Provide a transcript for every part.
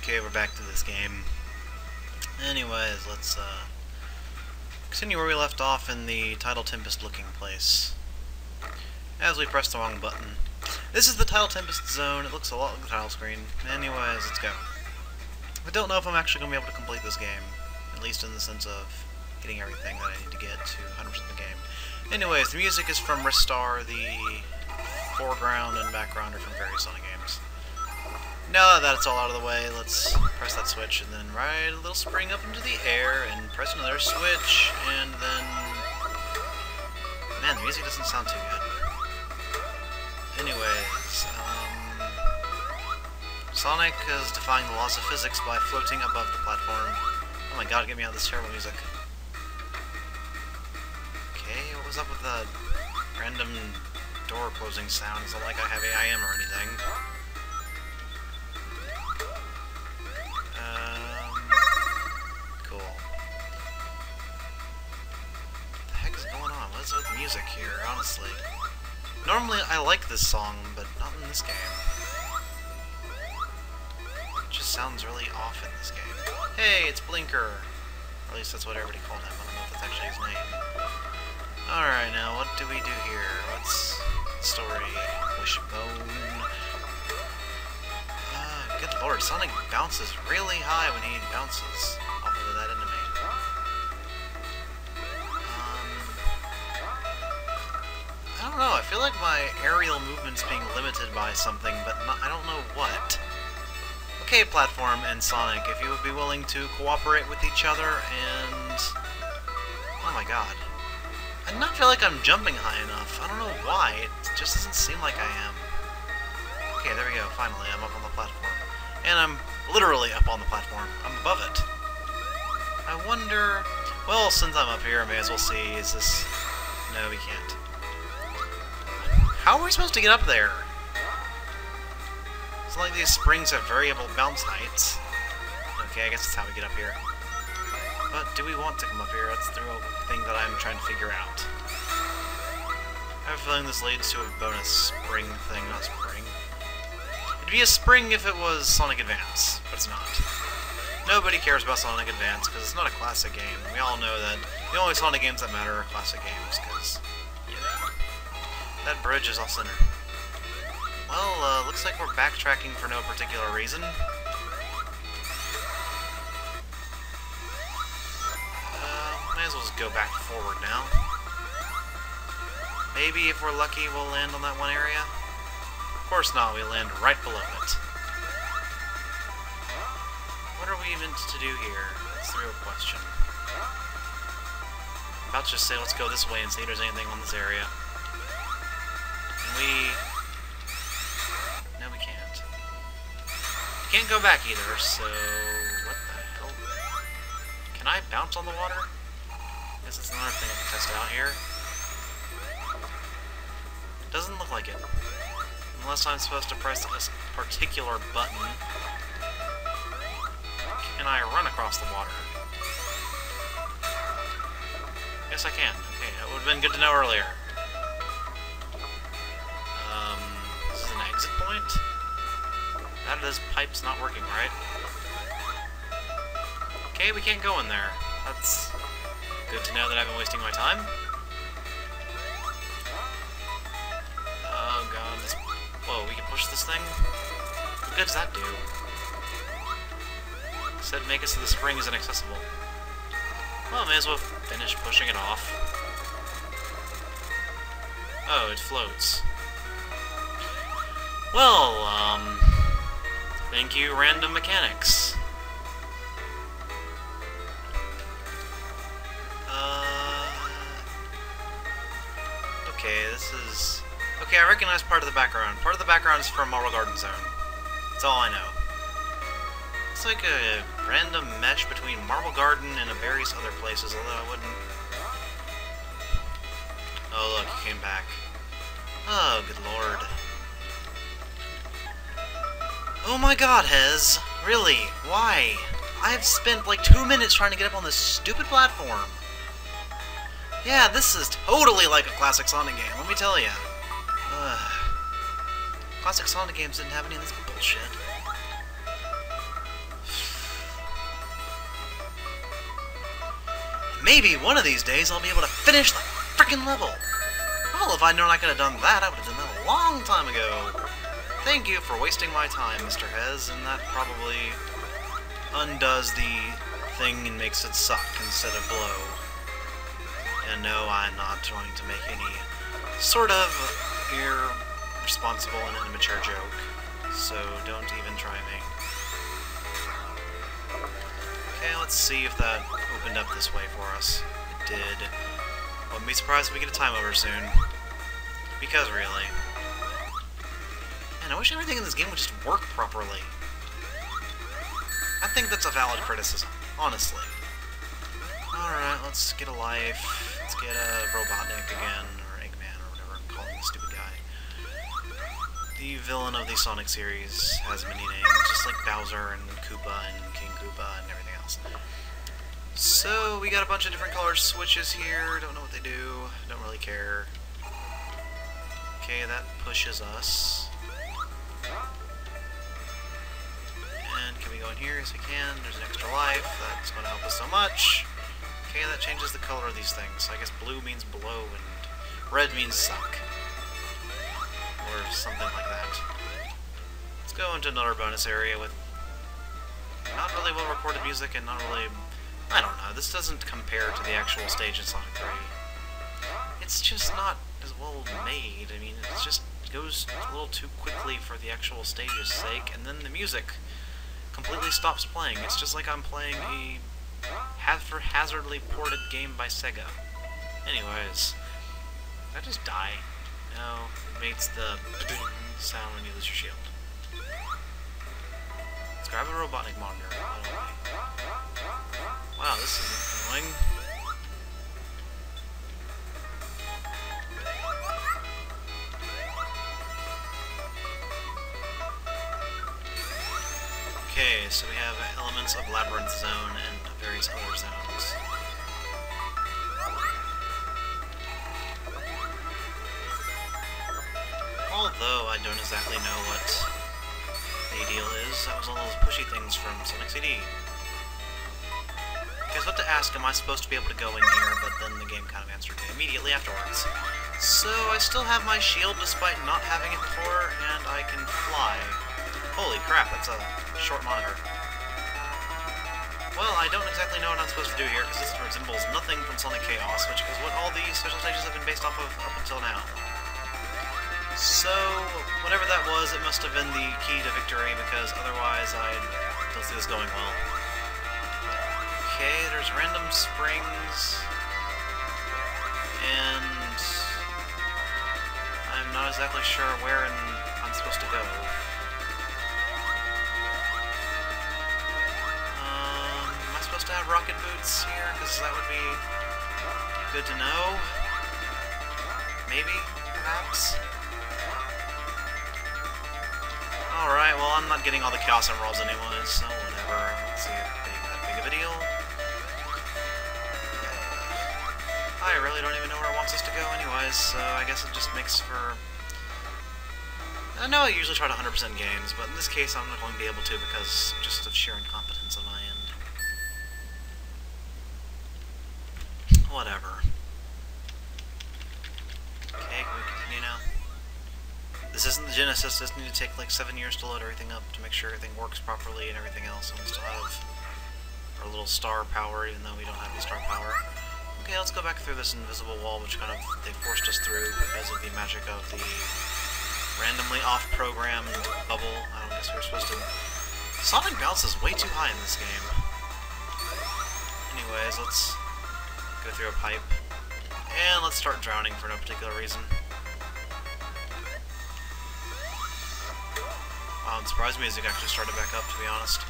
Okay, we're back to this game. Anyways, let's continue where we left off in the Tidal Tempest looking place. As we press the wrong button. This is the Tidal Tempest zone. It looks a lot like the title screen. Anyways, let's go. I don't know if I'm actually going to be able to complete this game. At least in the sense of getting everything that I need to get to 100% of the game. Anyways, the music is from Ristar. The foreground and background are from various Sonic games. Now that that's all out of the way, let's press that switch and then ride a little spring up into the air and press another switch and then... Man, the music doesn't sound too good. Anyways, Sonic is defying the laws of physics by floating above the platform. Oh my god, get me out of this terrible music. Okay, what was up with the random door closing sound? It's not like I have AIM or anything. Cool. What the heck is going on? What is with the music here, honestly? Normally I like this song, but not in this game. It just sounds really off in this game. Hey, it's Blinker! Or at least that's what everybody called him. I don't know if that's actually his name. Alright, now what do we do here? What's the story? Wishbone. Good lord, Sonic bounces really high when he bounces off of that enemy. I don't know, I feel like my aerial movement's being limited by something, but I don't know what. Okay, Platform and Sonic, if you would be willing to cooperate with each other and... Oh my god. I do not feel like I'm jumping high enough. I don't know why, it just doesn't seem like I am. Okay, there we go, finally, I'm up on the platform. And I'm literally up on the platform. I'm above it. I wonder... Well, since I'm up here, I may as well see, is this... No, we can't. How are we supposed to get up there? It's like these springs have variable bounce heights. Okay, I guess that's how we get up here. But do we want to come up here? That's the real thing that I'm trying to figure out. I have a feeling this leads to a bonus spring thing, not spring. It'd be a spring if it was Sonic Advance, but it's not. Nobody cares about Sonic Advance because it's not a classic game. We all know that the only Sonic games that matter are classic games because, you know, that bridge is off-center. Well, looks like we're backtracking for no particular reason. Might as well just go back forward now. Maybe if we're lucky we'll land on that one area. Of course not, we land right below it. What are we meant to do here? That's the real question. I'm about to just say let's go this way and see if there's anything on this area. Can we... No, we can't. We can't go back either, so... What the hell? Can I bounce on the water? I guess that's another thing I can test out here. It doesn't look like it. Unless I'm supposed to press this particular button. Can I run across the water? Yes, I can. Okay, that would have been good to know earlier. This is an exit point? That is, pipe's not working, right? Okay, we can't go in there. That's good to know that I've been wasting my time. Oh god, this... Whoa, we can push this thing? What good does that do? It said make it so the spring is inaccessible. Well, may as well finish pushing it off. Oh, it floats. Well, thank you, random mechanics. Okay, this is... Okay, I recognize part of the background. Part of the background is from Marble Garden Zone. That's all I know. It's like a random mesh between Marble Garden and various other places, although I wouldn't... Oh, look, he came back. Oh, good lord. Oh my god, Hez! Really? Why? I've spent like 2 minutes trying to get up on this stupid platform. Yeah, this is totally like a classic Sonic game, let me tell ya. Classic Sonic games didn't have any of this bullshit. Maybe one of these days I'll be able to finish the frickin' level! Well, if I'd known I could have done that, I would have done that a long time ago. Thank you for wasting my time, Mr. Hez, and that probably undoes the thing and makes it suck instead of blow. And no, I'm not trying to make any sort of irresponsible and immature joke, so don't even try me. Okay, let's see if that opened up this way for us. It did. Wouldn't be surprised if we get a time over soon. Because really. Man, I wish everything in this game would just work properly. I think that's a valid criticism, honestly. Alright, let's get a life. Let's get a Robotnik again, or Eggman, or whatever I'm calling this stupid guy. The villain of the Sonic series has many names, just like Bowser and Koopa and King Koopa and everything else. So, we got a bunch of different color switches here. Don't know what they do. Don't really care. Okay, that pushes us. And can we go in here? Yes, we can. There's an extra life. That's going to help us so much. Okay, that changes the color of these things. So I guess blue means blow and red means suck. Or something like that. Let's go into another bonus area with not really well-recorded music and not really... I don't know, this doesn't compare to the actual stage in Sonic 3. It's just not as well made. I mean, it just goes a little too quickly for the actual stage's sake, and then the music completely stops playing. It's just like I'm playing a haphazardly ported game by Sega. Anyways, did I just die? No, it makes the sound when you lose your shield. Let's grab a Robotnik monitor. Wow, this is annoying. Okay, so we have elements of Labyrinth Zone and various other zones. Although I don't exactly know what the deal is, that was all those pushy things from Sonic CD. I was about to ask, am I supposed to be able to go in here, but then the game kind of answered me immediately afterwards. So I still have my shield despite not having it before, and I can fly. Holy crap, that's a short monitor. Well, I don't exactly know what I'm supposed to do here, because this resembles nothing from Sonic Chaos, which is what all the special stages have been based off of up until now. So, whatever that was, it must have been the key to victory, because otherwise I don't see this going well. Okay, there's random springs, and I'm not exactly sure where I'm supposed to go. Am I supposed to have rocket boots here? Because that would be good to know. Maybe, perhaps. Alright, well I'm not getting all the Chaos Emeralds anyways, so whatever. Let's see if that big of a deal. I really don't even know where it wants us to go anyways, so I guess it just makes for... I know I usually try to 100% games, but in this case I'm not going to be able to because just of sheer incompetence on my end. Whatever. Okay, can we continue now? This isn't the Genesis, this needs to take like 7 years to load everything up to make sure everything works properly and everything else, and we still have our little star power even though we don't have any star power. Okay, let's go back through this invisible wall, which kind of, they forced us through because of the magic of the randomly off-programmed bubble. I don't guess we were supposed to... Sonic bounce is way too high in this game. Anyways, let's go through a pipe. And let's start drowning for no particular reason. Wow, the surprise music actually started back up, to be honest.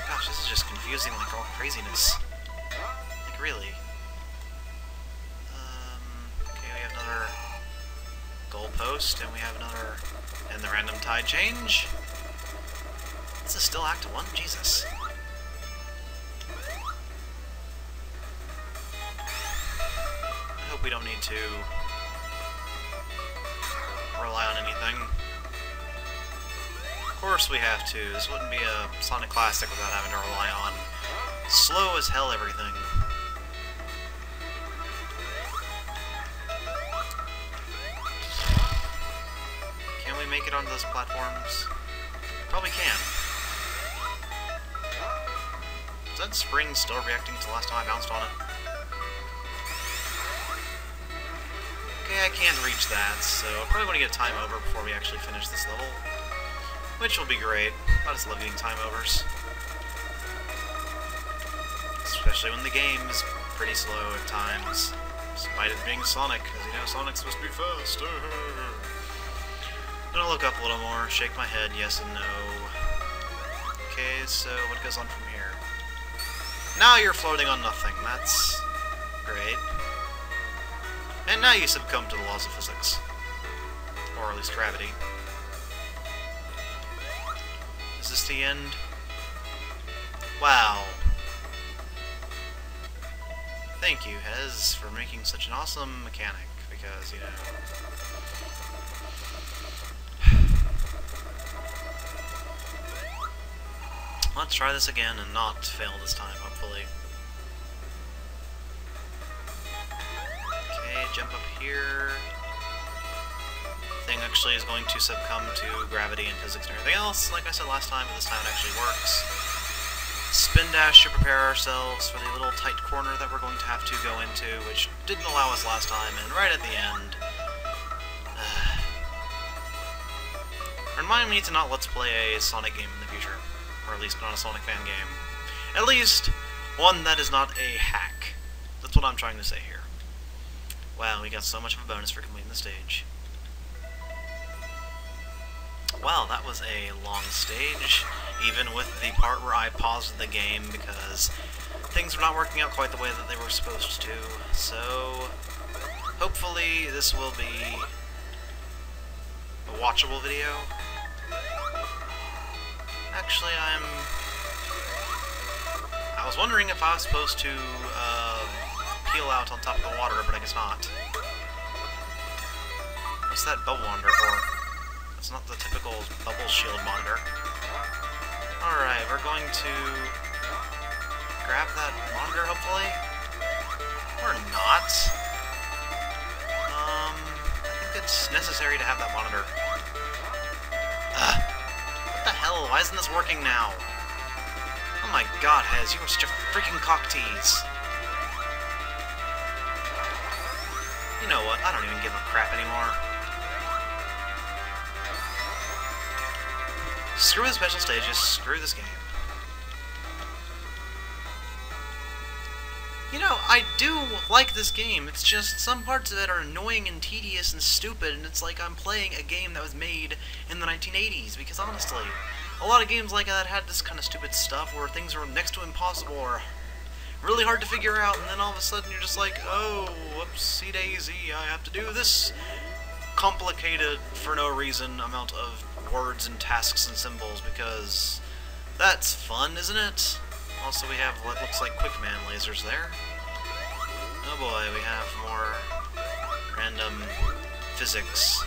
Gosh, this is just confusing like all craziness. Like, really. Okay, we have another goalpost, and we have another... and the random tide change. This is still Act 1? Jesus. I hope we don't need to rely on anything. Of course we have to. This wouldn't be a Sonic Classic without having to rely on slow as hell everything. Can we make it onto those platforms? Probably can. Is that spring still reacting to the last time I bounced on it? Okay, I can't reach that, so I probably want to get a time over before we actually finish this level. Which will be great. I just love getting time overs. Especially when the game is pretty slow at times. Despite it being Sonic, because you know Sonic's supposed to be fast. I'm gonna look up a little more, shake my head, yes and no. Okay, so what goes on from here? Now you're floating on nothing, that's great. And now you succumb to the laws of physics. Or at least gravity. Is this the end? Wow. Thank you, Hez, for making such an awesome mechanic, because, you know... Let's try this again and not fail this time, hopefully. Okay, jump up here. Thing actually is going to succumb to gravity and physics and everything else, like I said last time, but this time it actually works. Spin dash to prepare ourselves for the little tight corner that we're going to have to go into, which didn't allow us last time, and right at the end... Remind me to not let's play a Sonic game in the future. Or at least not a Sonic fan game. At least, one that is not a hack. That's what I'm trying to say here. Wow, we got so much of a bonus for completing the stage. Well, that was a long stage, even with the part where I paused the game because things were not working out quite the way that they were supposed to. So, hopefully this will be a watchable video. Actually, I was wondering if I was supposed to peel out on top of the water, but I guess not. What's that bubble monitor for? It's not the typical bubble shield monitor. Alright, we're going to grab that monitor, hopefully. Or not. I think it's necessary to have that monitor. What the hell? Why isn't this working now? Oh my god, Hez, you are such a freaking cock tease. You know what? I don't even give a crap anymore. Screw the special stages, screw this game. You know, I do like this game, it's just some parts of it are annoying and tedious and stupid, and it's like I'm playing a game that was made in the 1980s, because honestly, a lot of games like that had this kind of stupid stuff where things were next to impossible or really hard to figure out, and then all of a sudden you're just like, oh, whoopsie daisy, I have to do this complicated, for no reason, amount of words and tasks and symbols, because that's fun, isn't it? Also, we have what looks like Quick Man lasers there. Oh boy, we have more random physics.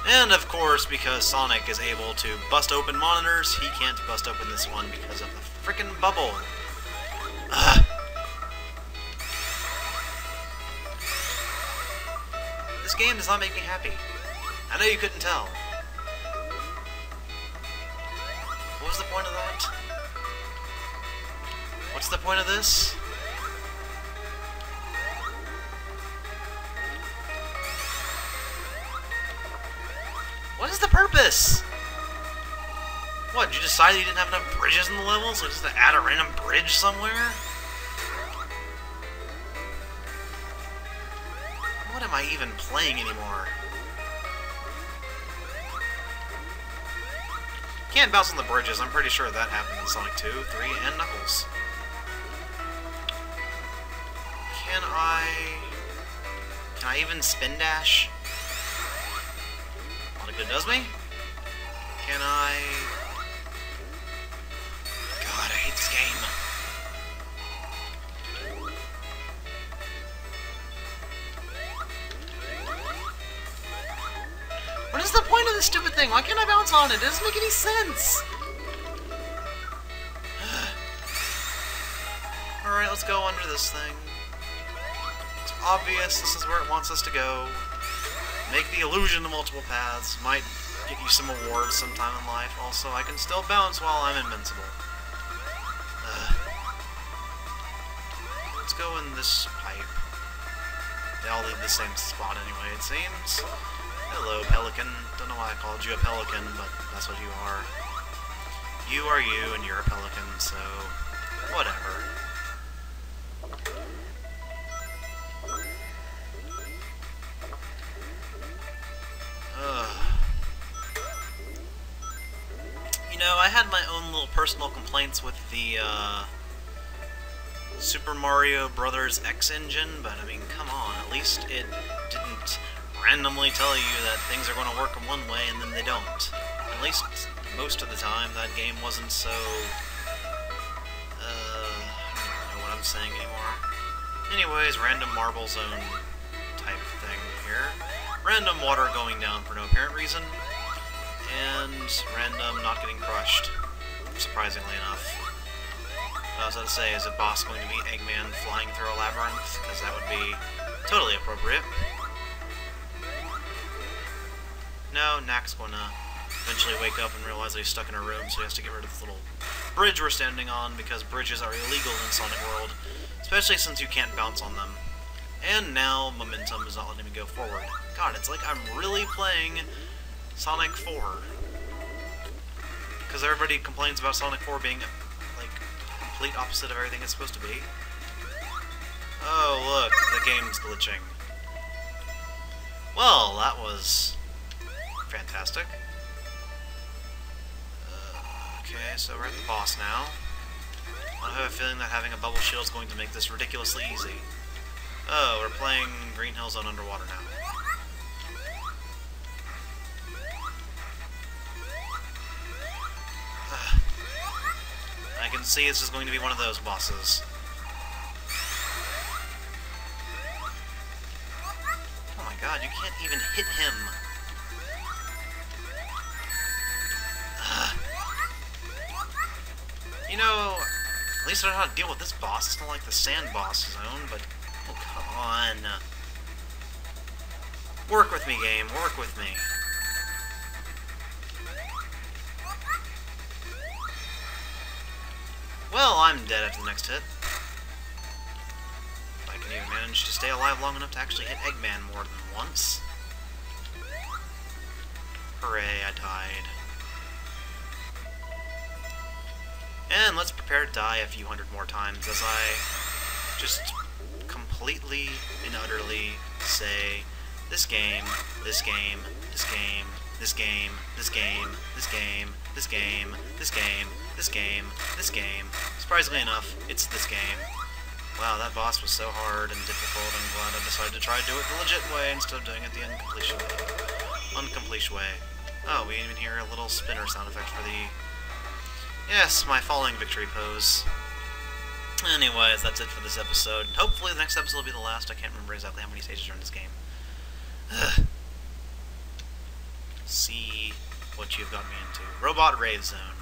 And of course, because Sonic is able to bust open monitors, he can't bust open this one because of the frickin' bubble. Ugh. This game does not make me happy. I know you couldn't tell. What was the point of that? What's the point of this? What is the purpose? What, did you decide that you didn't have enough bridges in the level, so just to add a random bridge somewhere? What am I even playing anymore? Can't bounce on the bridges, I'm pretty sure that happened in Sonic 2, 3, and Knuckles. Can I even spin dash? Not a good does me? Can I... God, I hate this game. What is the point of this stupid thing? Why can't I bounce on it? It doesn't make any sense! Alright, let's go under this thing. It's obvious this is where it wants us to go. Make the illusion of multiple paths. Might get you some awards sometime in life. Also, I can still bounce while I'm invincible. Let's go in this pipe. They all lead the same spot anyway, it seems. Hello, Pelican. Don't know why I called you a Pelican, but that's what you are. You are you, and you're a Pelican, so... whatever. You know, I had my own little personal complaints with the, Super Mario Brothers X engine, but I mean, come on, at least it didn't randomly tell you that things are going to work in one way and then they don't. At least most of the time that game wasn't so, I don't know what I'm saying anymore. Anyways, random marble zone type thing here. Random water going down for no apparent reason, and random not getting crushed, surprisingly enough. I was about to say, is a boss going to be Eggman flying through a labyrinth? Because that would be totally appropriate. No, Knack's going to eventually wake up and realize that he's stuck in a room, so he has to get rid of this little bridge we're standing on, because bridges are illegal in Sonic World, especially since you can't bounce on them. And now momentum is not letting me go forward. God, it's like I'm really playing Sonic 4. Because everybody complains about Sonic 4 being complete opposite of everything it's supposed to be. Oh, look, the game's glitching. Well, that was fantastic. Okay, so we're at the boss now. I have a feeling that having a bubble shield is going to make this ridiculously easy. Oh, we're playing Green Hill Zone underwater now. I can see this is going to be one of those bosses. Oh my god, you can't even hit him. You know, at least I know how to deal with this boss. It's not like the sand boss zone, but... oh, come on. Work with me, game. Work with me. Well, I'm dead after the next hit. If I can even manage to stay alive long enough to actually hit Eggman more than once. Hooray, I died. And let's prepare to die a few hundred more times as I just completely and utterly say, this game, this game, this game, this game, this game, this game, this game, this game, this game, this game. Surprisingly enough, it's this game. Wow, that boss was so hard and difficult. I'm glad I decided to try to do it the legit way instead of doing it the uncompletion way. Oh, we even hear a little spinner sound effect for the... yes, my falling victory pose. Anyways, that's it for this episode. Hopefully the next episode will be the last. I can't remember exactly how many stages are in this game. See what you've got me into. Robot Rave Zone.